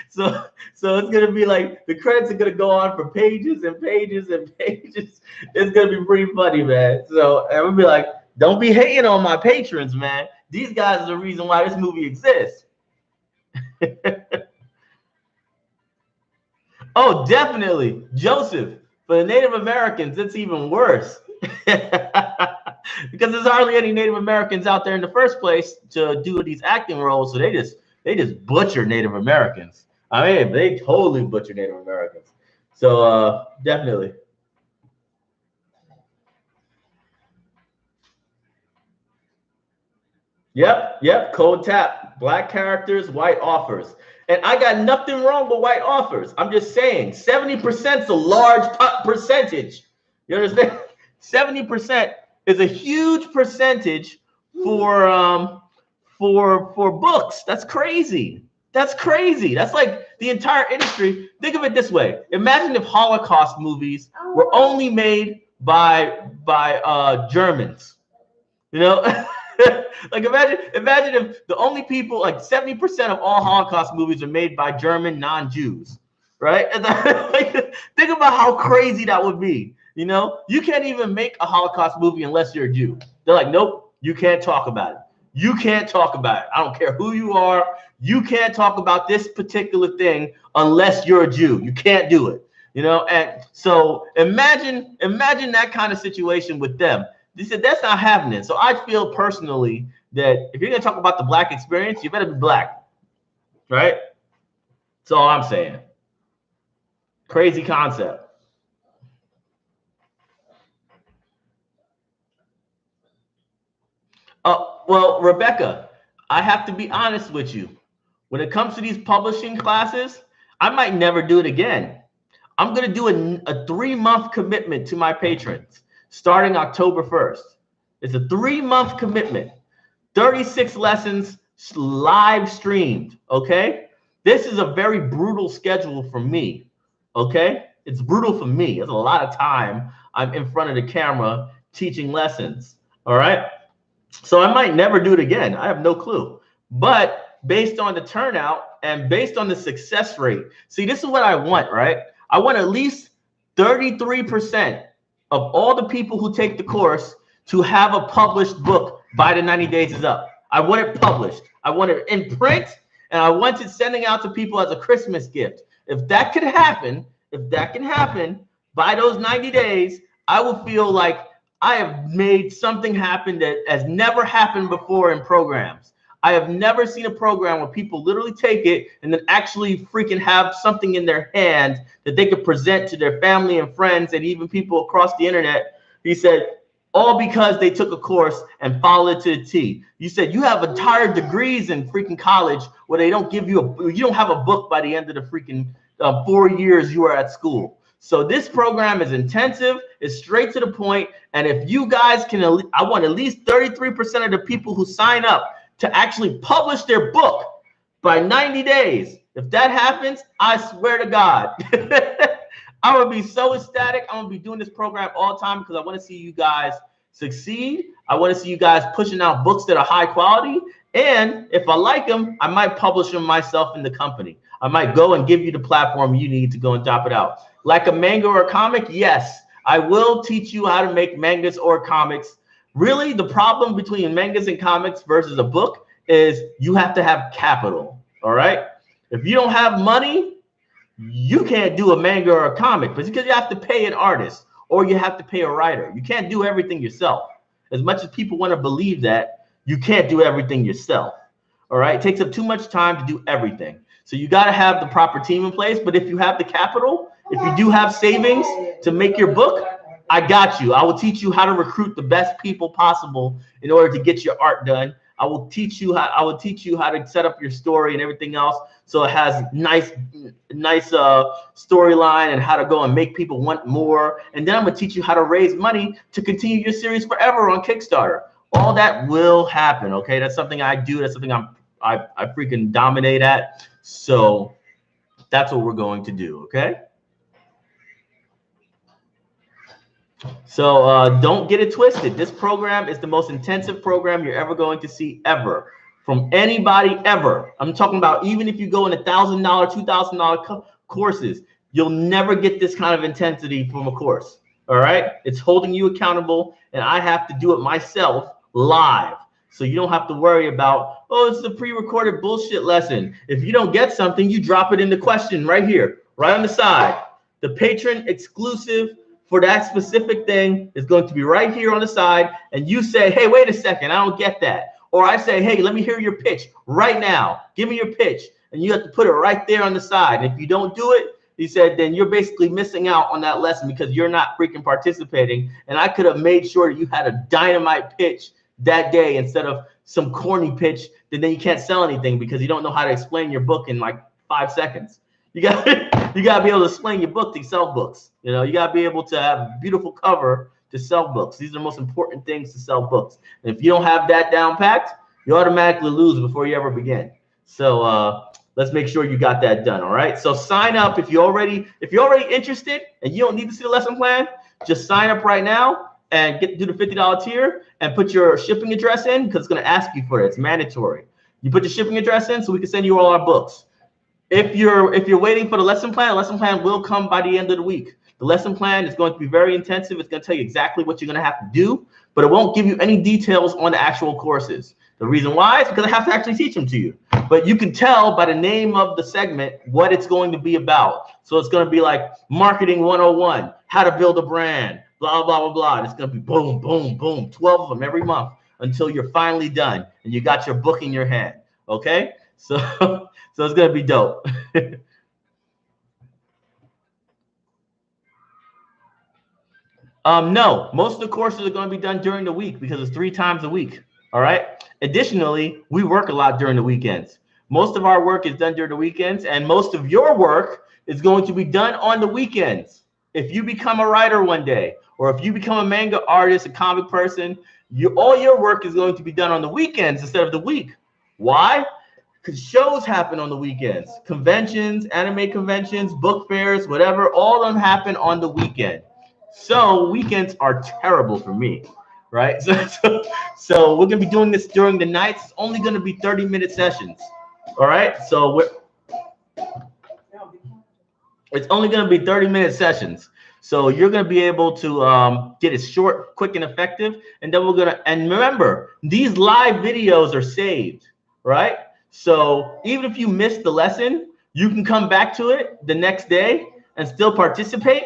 So it's going to be like, the credits are going to go on for pages and pages and pages. It's going to be pretty funny, man. So, and we'll be like, don't be hating on my patrons, man. These guys are the reason why this movie exists. Oh, definitely. Joseph, for the Native Americans, it's even worse. Because there's hardly any Native Americans out there in the first place to do these acting roles. So they just butcher Native Americans. I mean, they totally butcher Native Americans. So definitely. Yep. Code tap. Black characters, white authors. And I got nothing wrong with white authors. I'm just saying 70% is a large percentage. You understand? 70% is a huge percentage for books. That's crazy. That's crazy. That's like the entire industry. Think of it this way. Imagine if Holocaust movies were only made by Germans. Like imagine if the only people, like 70% of all Holocaust movies are made by German non-Jews, right? And like, think about how crazy that would be. You know, you can't even make a Holocaust movie unless you're a Jew. They're like, nope, you can't talk about it. You can't talk about it. I don't care who you are. You can't talk about this particular thing unless you're a Jew. You can't do it. You know, and so imagine that kind of situation with them. They said that's not happening. So I feel personally that if you're gonna talk about the black experience, you better be black, right? That's all I'm saying. Crazy concept. Well, Rebecca, I have to be honest with you. When it comes to these publishing classes, I might never do it again. I'm going to do a 3-month commitment to my patrons starting October 1st. It's a 3-month commitment, 36 lessons live streamed. Okay. This is a very brutal schedule for me. Okay. It's brutal for me. It's a lot of time I'm in front of the camera teaching lessons. All right. So I might never do it again. I have no clue. But based on the turnout and based on the success rate, see, this is what I want, right? I want at least 33% of all the people who take the course to have a published book by the 90 days is up. I want it published. I want it in print, and I want it sending out to people as a Christmas gift. If that can happen, by those 90 days, I will feel like I have made something happen that has never happened before in programs. I have never seen a program where people literally take it and then actually freaking have something in their hand that they could present to their family and friends and even people across the internet. He said, all because they took a course and followed it to the T. You said you have entire degrees in freaking college where they don't give you you don't have a book by the end of the freaking 4 years you are at school. So this program is intensive, it's straight to the point, and if you guys can, I want at least 33% of the people who sign up to actually publish their book by 90 days. If that happens, I swear to God, I'm gonna be so ecstatic. I'm gonna be doing this program all the time because I want to see you guys succeed. I want to see you guys pushing out books that are high quality, and if I like them, I might publish them myself in the company. I might go and give you the platform you need to go and top it out. Like a manga or a comic, yes, I will teach you how to make mangas or comics. Really, the problem between mangas and comics versus a book is you have to have capital, all right? If you don't have money, you can't do a manga or a comic, but because you have to pay an artist or you have to pay a writer. You can't do everything yourself. As much as people want to believe that, you can't do everything yourself, all right? It takes up too much time to do everything. So you got to have the proper team in place, but if you have the capital, if you do have savings to make your book, I got you. I will teach you how to recruit the best people possible in order to get your art done. I will teach you how to set up your story and everything else so it has nice storyline and how to go and make people want more. And then I'm gonna teach you how to raise money to continue your series forever on Kickstarter. All that will happen. Okay, that's something I do. That's something I freaking dominate at. So that's what we're going to do. Okay. So don't get it twisted. This program is the most intensive program you're ever going to see ever from anybody ever. I'm talking about even if you go in $1,000, $2,000 courses, you'll never get this kind of intensity from a course. All right. It's holding you accountable, and I have to do it myself live. So you don't have to worry about, oh, it's a pre-recorded bullshit lesson. If you don't get something, you drop it in the question right here, right on the side. The patron exclusive for that specific thing is going to be right here on the side. And you say, hey, wait a second, I don't get that. Or I say, hey, let me hear your pitch right now. Give me your pitch. And you have to put it right there on the side. And if you don't do it, he said, then you're basically missing out on that lesson because you're not freaking participating. And I could have made sure you had a dynamite pitch that day instead of some corny pitch that then you can't sell anything because you don't know how to explain your book in like 5 seconds. You got to be able to explain your book to sell books. You know, you got to be able to have a beautiful cover to sell books. These are the most important things to sell books. And if you don't have that down packed, you automatically lose before you ever begin. So let's make sure you got that done. All right. So sign up if you're already interested and you don't need to see the lesson plan. Just sign up right now and do the $50 tier and put your shipping address in because it's going to ask you for it. It's mandatory. You put your shipping address in so we can send you all our books. If you're waiting for the lesson plan will come by the end of the week. The lesson plan is going to be very intensive. It's going to tell you exactly what you're going to have to do, but it won't give you any details on the actual courses. The reason why is because I have to actually teach them to you. But you can tell by the name of the segment what it's going to be about. So it's going to be like Marketing 101, how to build a brand, blah, blah, blah, blah. And it's going to be boom, boom, boom, 12 of them every month until you're finally done and you got your book in your hand. Okay? So it's going to be dope. No, most of the courses are going to be done during the week because it's 3 times a week. All right. Additionally, we work a lot during the weekends. Most of our work is done during the weekends, and most of your work is going to be done on the weekends. If you become a writer one day, or if you become a manga artist, a comic person, all your work is going to be done on the weekends instead of the week. Why? Because shows happen on the weekends. Conventions, anime conventions, book fairs, whatever, all of them happen on the weekend. So weekends are terrible for me, right? So we're going to be doing this during the nights. It's only going to be 30-minute sessions, all right? So it's only going to be 30-minute sessions. So you're going to be able to get it short, quick, and effective. And then and remember, these live videos are saved, right? So even if you missed the lesson, you can come back to it the next day and still participate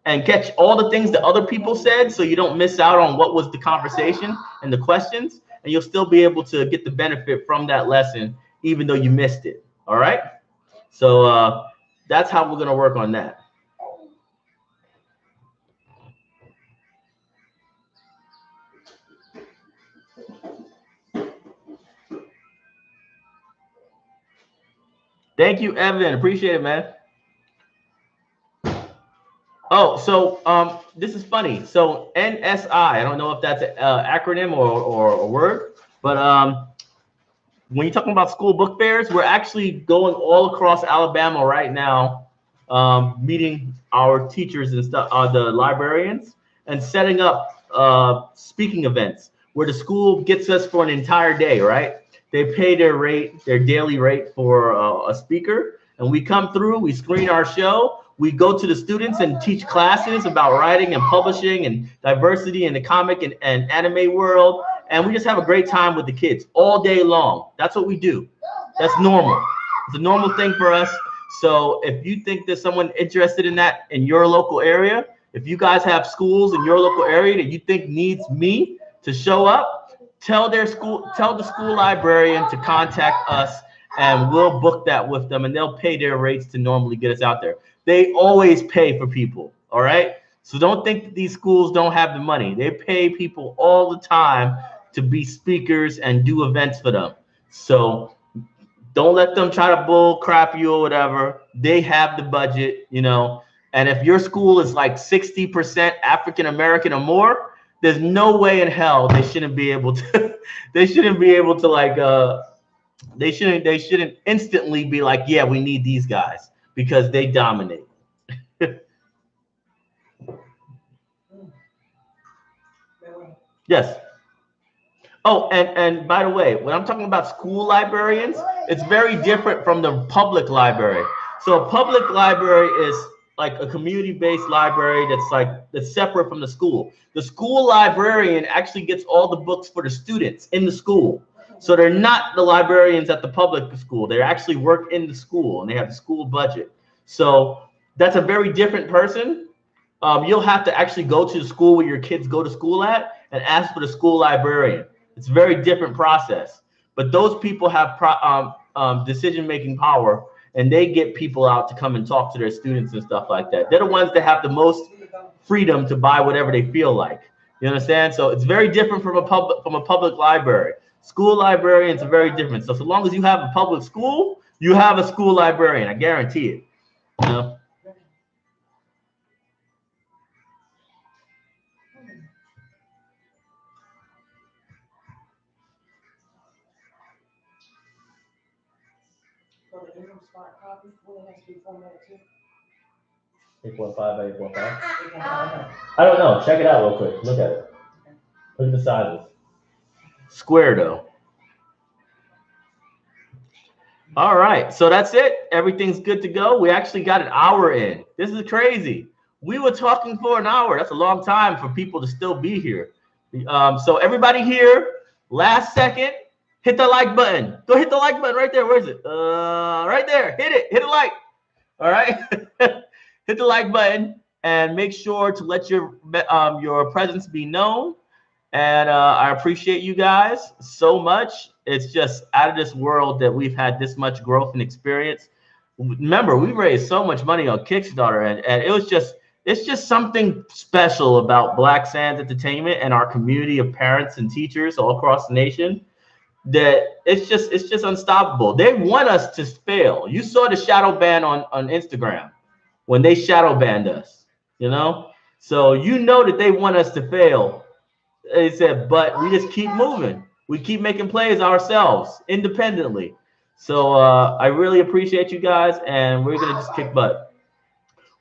and catch all the things that other people said, so you don't miss out on what was the conversation and the questions, and you'll still be able to get the benefit from that lesson, even though you missed it. All right? So that's how we're going to work on that. Thank you, Evan. Appreciate it, man. Oh, so this is funny. So NSI, I don't know if that's an acronym or a word, but when you're talking about school book fairs, we're actually going all across Alabama right now, meeting our teachers and stuff, the librarians, and setting up speaking events where the school gets us for an entire day, right? They pay their rate, their daily rate for a speaker, and we come through, we screen our show, we go to the students and teach classes about writing and publishing and diversity in the comic and anime world. And we just have a great time with the kids all day long. That's what we do. That's normal. It's a normal thing for us. So if you think there's someone interested in that in your local area, if you guys have schools in your local area that you think needs me to show up, tell the school librarian to contact us and we'll book that with them and they'll pay their rates to normally get us out there. They always pay for people, all right? So don't think that these schools don't have the money. They pay people all the time to be speakers and do events for them. So don't let them try to bull crap you or whatever. They have the budget, you know. And if your school is like 60% African American or more, there's no way in hell they shouldn't be able to. They shouldn't be able to like. They shouldn't instantly be like, yeah, we need these guys because they dominate. Yes. Oh, and by the way, when I'm talking about school librarians, it's very different from the public library. So a public library is like a community-based library that's separate from the school. The school librarian actually gets all the books for the students in the school. So they're not the librarians at the public school. They actually work in the school and they have the school budget. So that's a very different person. You'll have to actually go to the school where your kids go to school at and ask for the school librarian. It's a very different process. But those people have decision-making power, and they get people out to come and talk to their students and stuff like that. They're the ones that have the most freedom to buy whatever they feel like. You understand? So it's very different from a public library. School librarians are very different. So long as you have a public school, you have a school librarian. I guarantee it. You know? So the Ingram Smart copy, what it has to be formatted to? 8.5 by 8.5. I don't know. Check it out real quick. Look at it. Look at the sizes. Square though. All right, so that's it. Everything's good to go. We actually got an hour in. This is crazy. We were talking for an hour. That's a long time for people to still be here. So everybody here, last second, hit the like button. Go hit the like button right there. Where is it? Right there. Hit it. Hit a like. All right. Hit the like button and make sure to let your presence be known. And I appreciate you guys so much. It's just out of this world that we've had this much growth and experience. Remember, we raised so much money on Kickstarter, and it's just something special about Black Sands Entertainment and our community of parents and teachers all across the nation that it's just unstoppable. They want us to fail. You saw the shadow ban on Instagram when they shadow banned us, you know? So you know that they want us to fail. They said, but we just keep moving. We keep making plays ourselves independently. So I really appreciate you guys, and we're gonna just kick butt.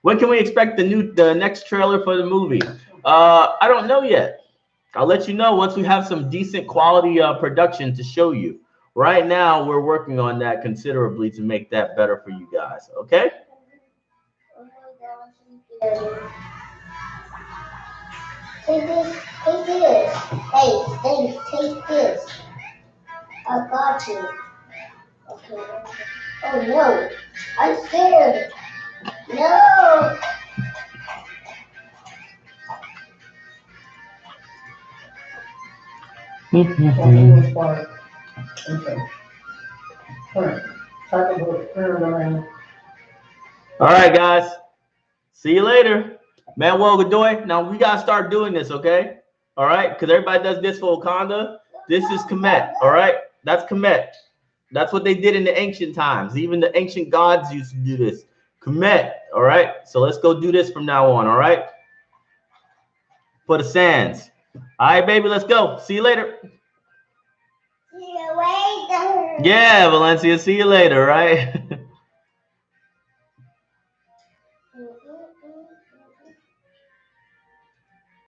When can we expect the next trailer for the movie? I don't know yet. I'll let you know once we have some decent quality production to show you. Right now, we're working on that considerably to make that better for you guys. Okay? Take this. Take this. Hey, Steve, take this. I got you. Okay. Oh no. I'm scared. No. All right, guys. See you later. Manuel Godoy. Now we gotta start doing this, okay? All right, because everybody does this for Wakanda. This is Kemet. All right, that's Kemet. That's what they did in the ancient times. Even the ancient gods used to do this. Kemet. All right, so let's go do this from now on. All right, for the sands. All right, baby, let's go. See you later. See you later. Yeah, Valencia. See you later. Right.